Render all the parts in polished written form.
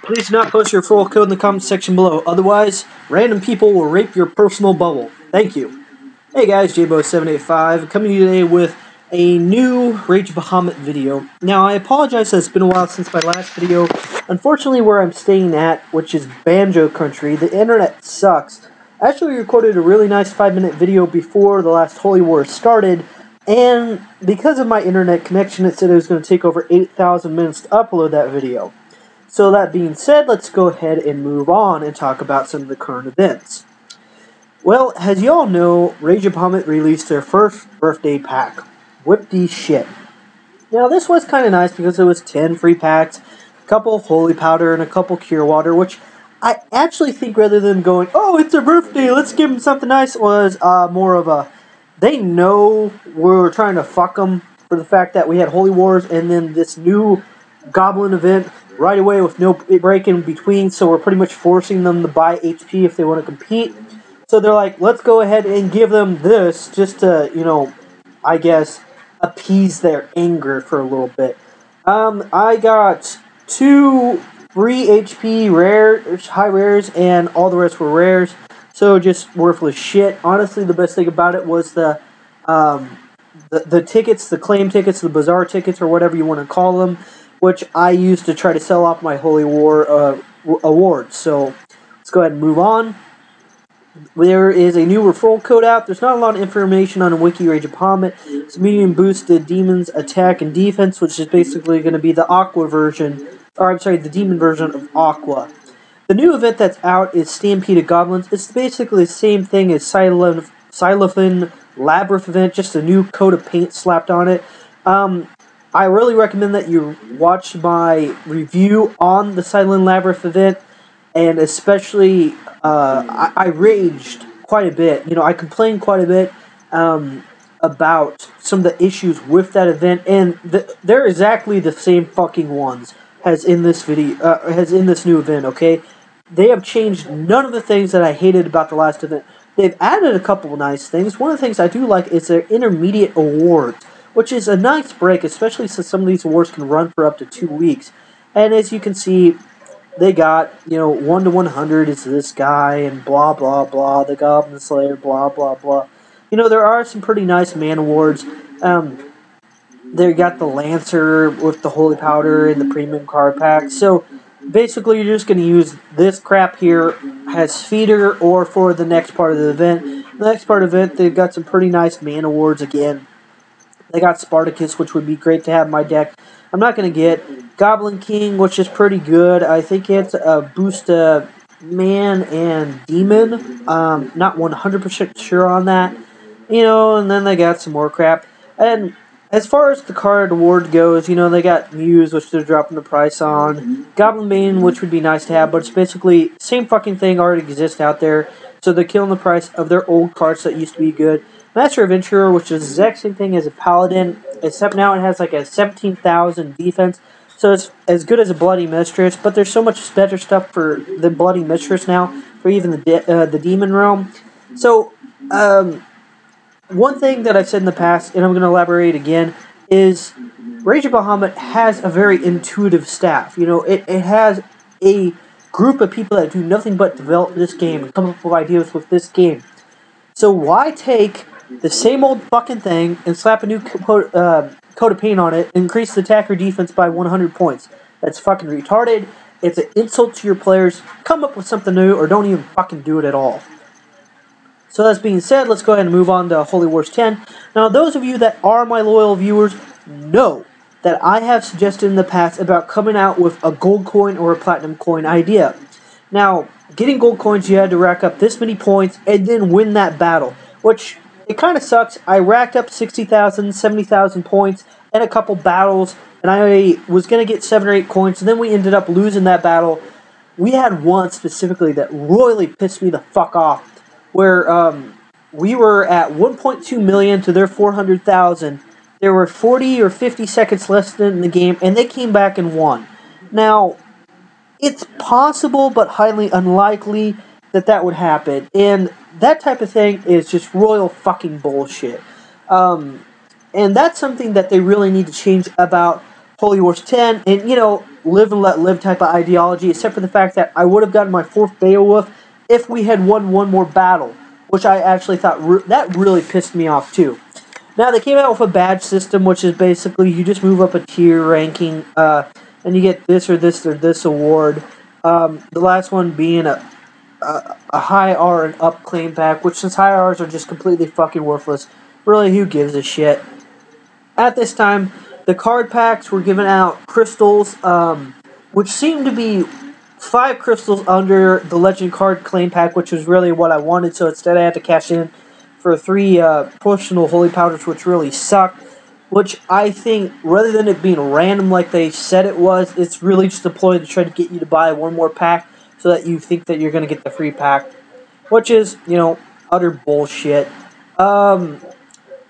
Please do not post your referral code in the comment section below. Otherwise, random people will rape your personal bubble. Thank you. Hey guys, Jaybo785 coming to you today with a new Rage Bahamut video. Now, I apologize that it's been a while since my last video. Unfortunately, where I'm staying at, which is Banjo Country, the internet sucks. I actually recorded a really nice 5-minute video before the last Holy War started, and because of my internet connection, it said it was going to take over 8,000 minutes to upload that video. So that being said, let's go ahead and move on and talk about some of the current events. Well, as you all know, Rage Bahamut released their first birthday pack. Whip these shit. Now, this was kind of nice because it was 10 free packs, a couple of holy powder, and a couple cure water, which I actually think rather than going, oh, it's their birthday, let's give them something nice, was more of a, they know we're trying to fuck them for the fact that we had Holy Wars and then this new Goblin event right away with no break in between, so we're pretty much forcing them to buy HP if they want to compete. So they're like, let's go ahead and give them this just to, you know, I guess, appease their anger for a little bit. I got 2 free HP rares, high rares, and all the rest were rares. So just worthless shit. Honestly, the best thing about it was the tickets, the claim tickets, the bazaar tickets, or whatever you want to call them, which I used to try to sell off my Holy War awards. So let's go ahead and move on. There is a new referral code out. There's not a lot of information on a wiki Rage Bahamut. It's medium boosted demons attack and defense, which is basically going to be the Aqua version, or I'm sorry, the demon version of Aqua. The new event that's out is Stampede of Goblins. It's basically the same thing as Xylophone Labyrinth event, just a new coat of paint slapped on it. I really recommend that you watch my review on the Xylophone Labyrinth event, and especially, I raged quite a bit. You know, I complained quite a bit about some of the issues with that event, and they're exactly the same fucking ones as in this video, as in this new event. Okay, they have changed none of the things that I hated about the last event. They've added a couple of nice things. One of the things I do like is their intermediate awards, which is a nice break, especially since some of these awards can run for up to 2 weeks. And as you can see, they got, you know, 1 to 100 is this guy, and blah, blah, blah, the Goblin Slayer, blah, blah, blah. You know, there are some pretty nice man awards. They got the Lancer with the Holy Powder and the Premium Card Pack. So, basically, you're just going to use this crap here as feeder or for the next part of the event. The next part of the event, they've got some pretty nice man awards again. They got Spartacus, which would be great to have in my deck. I'm not going to get Goblin King, which is pretty good. I think it's a boost man and demon. Not 100% sure on that. You know, and then they got some more crap. And as far as the card award goes, you know, they got Muse, which they're dropping the price on. Goblin Bane, which would be nice to have, but it's basically same fucking thing already exists out there. So they're killing the price of their old cards that used to be good. Master Adventurer, which is the exact same thing as a Paladin, except now it has like a 17,000 defense. So it's as good as a Bloody Mistress, but there's so much better stuff for the Bloody Mistress now, for even the Demon Realm. So, one thing that I've said in the past, and I'm going to elaborate again, is Rage Bahamut has a very intuitive staff. You know, it has a group of people that do nothing but develop this game and come up with ideas with this game. So why take the same old fucking thing and slap a new coat of paint on it and increase the attack or defense by 100 points? That's fucking retarded. It's an insult to your players. Come up with something new or don't even fucking do it at all. So that being said, let's go ahead and move on to Holy Wars 10. Now, those of you that are my loyal viewers know that I have suggested in the past about coming out with a gold coin or a platinum coin idea. Now, getting gold coins, you had to rack up this many points and then win that battle, which it kind of sucks. I racked up 60,000, 70,000 points and a couple battles, and I was going to get 7 or 8 coins, and then we ended up losing that battle. We had one specifically that royally pissed me the fuck off, where we were at 1.2 million to their 400,000. There were 40 or 50 seconds left in the game, and they came back and won. Now, it's possible, but highly unlikely that that would happen. And that type of thing is just royal fucking bullshit. And that's something that they really need to change about Holy Wars 10. And, you know, live and let live type of ideology, except for the fact that I would have gotten my 4th Beowulf if we had won one more battle, which I actually thought that really pissed me off too. Now, they came out with a badge system, which is basically you just move up a tier ranking, and you get this or this or this award. The last one being a high R and up claim pack, which since high Rs are just completely fucking worthless, really, who gives a shit? At this time, the card packs were giving out crystals, which seemed to be 5 crystals under the Legend card claim pack, which was really what I wanted, so instead I had to cash in for 3 promotional holy powders, which really sucked. Which I think, rather than it being random like they said it was, it's really just a ploy to try to get you to buy one more pack so that you think that you're going to get the free pack. Which is, utter bullshit.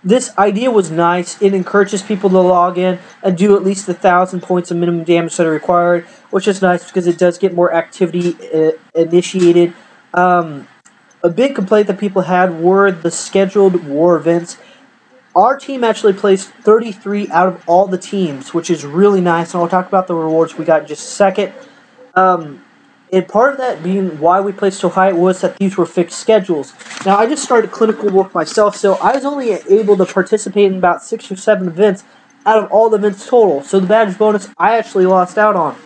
This idea was nice. It encourages people to log in and do at least 1,000 points of minimum damage that are required, which is nice because it does get more activity initiated. A big complaint that people had were the scheduled war events. Our team actually placed 33 out of all the teams, which is really nice, and I'll talk about the rewards we got in just a second. And part of that being why we placed so high was that these were fixed schedules. Now, I just started clinical work myself, so I was only able to participate in about 6 or 7 events out of all the events total. So the badge bonus I actually lost out on.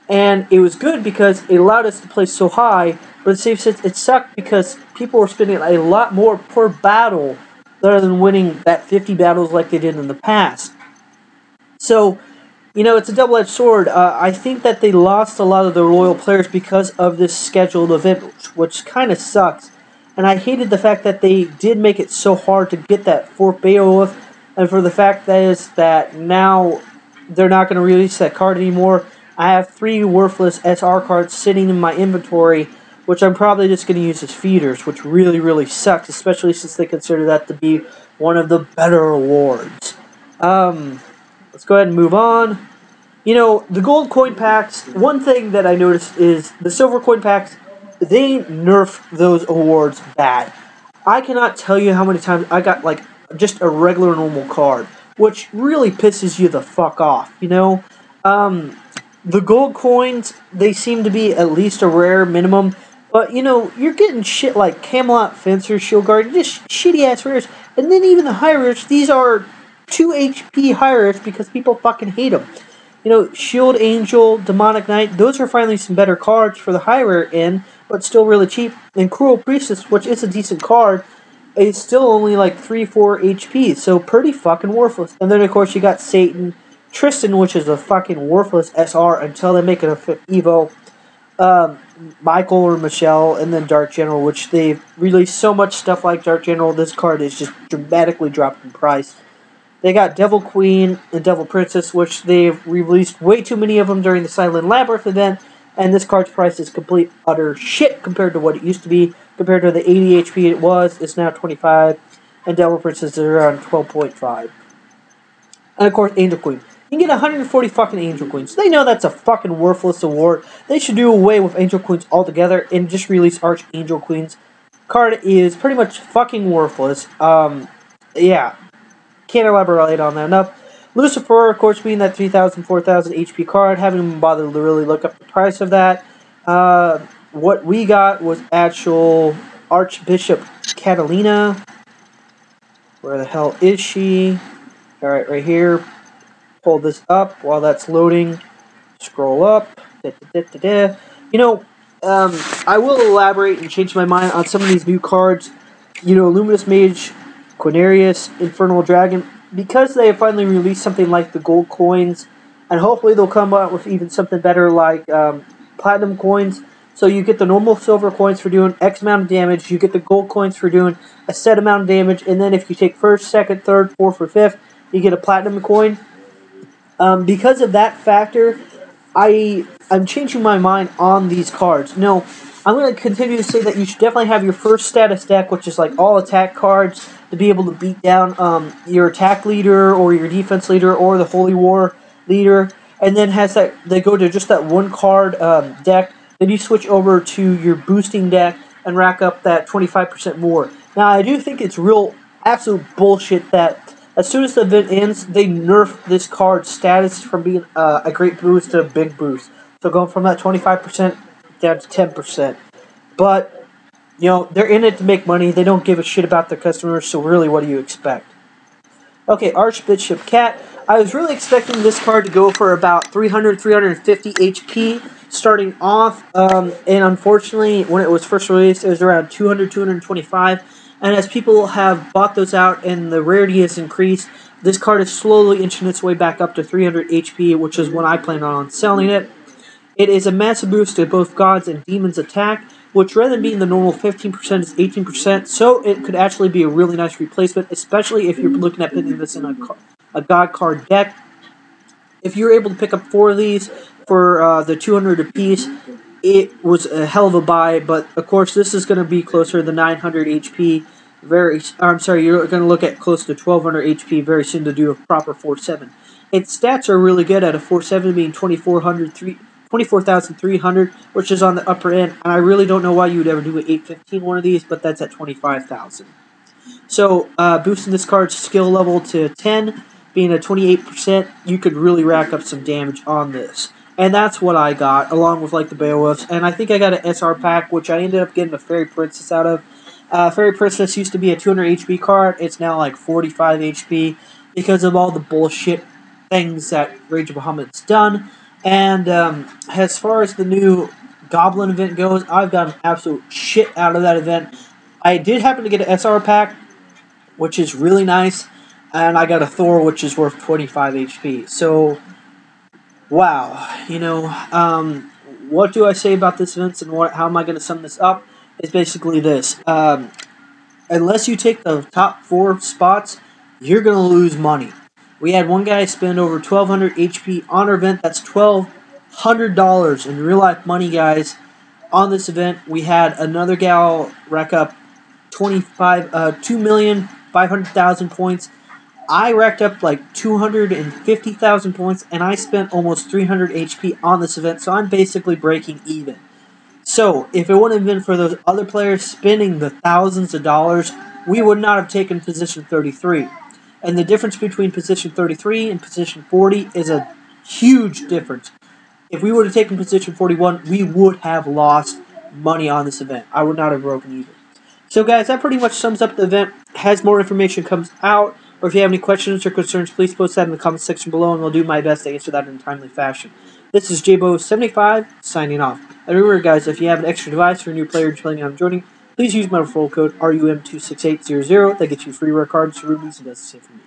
And it was good because it allowed us to place so high, but at the same sense, it sucked because people were spending a lot more per battle rather than winning that 50 battles like they did in the past. So, it's a double-edged sword. I think that they lost a lot of their loyal players because of this scheduled event, which kind of sucks. And I hated the fact that they did make it so hard to get that 4th Beowulf, and for the fact that is that now they're not going to release that card anymore. I have 3 worthless SR cards sitting in my inventory, which I'm probably just going to use as feeders, which really, really sucks, especially since they consider that to be one of the better awards. Let's go ahead and move on. The gold coin packs, one thing that I noticed is the silver coin packs, they nerf those awards bad. I cannot tell you how many times I got, just a regular normal card, which really pisses you the fuck off, The gold coins, they seem to be at least a rare minimum, but, you're getting shit like Camelot, Fencer, Shield Guard, just shitty-ass rares, and then even the high rares, these are 2 HP high rares because people fucking hate them. Shield Angel, Demonic Knight, those are finally some better cards for the high rare end, but still really cheap. And Cruel Priestess, which is a decent card, is still only 3-4 HP, so pretty fucking worthless. And then, of course, you got Satan, Tristan, which is a fucking worthless SR until they make it a 5th Evo, Michael or Michelle, and then Dark General, which they've released so much stuff like Dark General, this card is just dramatically dropped in price. They got Devil Queen and Devil Princess, which they've released way too many of them during the Silent Labyrinth event, and this card's price is complete utter shit compared to what it used to be. Compared to the 80 HP it was, it's now 25, and Devil Princess is around 12.5. And of course, Angel Queen. You can get 140 fucking Angel Queens. They know that's a fucking worthless award. They should do away with Angel Queens altogether and just release Archangel Queens. Card is pretty much fucking worthless. Yeah. Can't elaborate on that enough. Lucifer, of course, being that 3,000, 4,000 HP card. Haven't even bothered to really look up the price of that. What we got was actual Archbishop Catalina. Where the hell is she? Alright, right here. Pull this up while that's loading. Scroll up. I will elaborate and change my mind on some of these new cards. Luminous Mage, Quinarius, Infernal Dragon, because they have finally released something like the gold coins, and hopefully they'll come out with even something better like platinum coins. So you get the normal silver coins for doing X amount of damage, you get the gold coins for doing a set amount of damage, and then if you take first, second, third, fourth, or fifth, you get a platinum coin. Because of that factor, I'm changing my mind on these cards. No, I'm going to continue to say that you should definitely have your first status deck, which is all attack cards, to be able to beat down your attack leader or your defense leader or the Holy War leader. And then they go to just that one card deck. Then you switch over to your boosting deck and rack up that 25% more. Now, I do think it's real absolute bullshit that As soon as the event ends, they nerf this card's status from being a great boost to a big boost. So going from that 25% down to 10%. But, they're in it to make money. They don't give a shit about their customers, so really, what do you expect? Okay, Archbishop Cat. I was really expecting this card to go for about 300, 350 HP starting off. And unfortunately, when it was first released, it was around 200, 225. And as people have bought those out and the rarity has increased, this card is slowly inching its way back up to 300 HP, which is when I plan on selling it. It is a massive boost to both gods and demons attack, which rather than being the normal 15% is 18%, so it could actually be a really nice replacement, especially if you're looking at putting this in a god card deck. If you're able to pick up 4 of these for the 200 apiece, it was a hell of a buy, but of course this is going to be closer to the 900 HP. You're going to look at close to 1200 HP very soon to do a proper 4-7. Its stats are really good at a 4-7 being 24,300, which is on the upper end, and I really don't know why you would ever do an 815 one of these, but that's at 25,000. So, boosting this card's skill level to 10, being a 28%, you could really rack up some damage on this. And that's what I got, along with, the Beowulfs, and I think I got an SR pack, which I ended up getting a Fairy Princess out of. Fairy Princess used to be a 200 HP card, it's now 45 HP, because of all the bullshit things that Rage of Bahamut's done. And as far as the new Goblin event goes, I've gotten absolute shit out of that event. I did happen to get an SR pack, which is really nice, and I got a Thor, which is worth 25 HP. So, wow, what do I say about this event, and how am I going to sum this up? It's basically this. Unless you take the top 4 spots, you're going to lose money. We had one guy spend over 1,200 HP on our event. That's $1,200 in real-life money, guys, on this event. We had another gal rack up 2,500,000 points. I racked up 250,000 points, and I spent almost 300 HP on this event, so I'm basically breaking even. So, if it wouldn't have been for those other players spending the thousands of dollars, we would not have taken position 33. And the difference between position 33 and position 40 is a huge difference. If we would have taken position 41, we would have lost money on this event. I would not have broken even. So guys, that pretty much sums up the event. As more information comes out, or if you have any questions or concerns, please post that in the comment section below, and I'll do my best to answer that in a timely fashion. This is Jaybo785, signing off. And remember guys, if you have an extra device for a new player planning on joining, please use my referral code RUM26800. That gets you free rare cards, rubies, and does the same for me.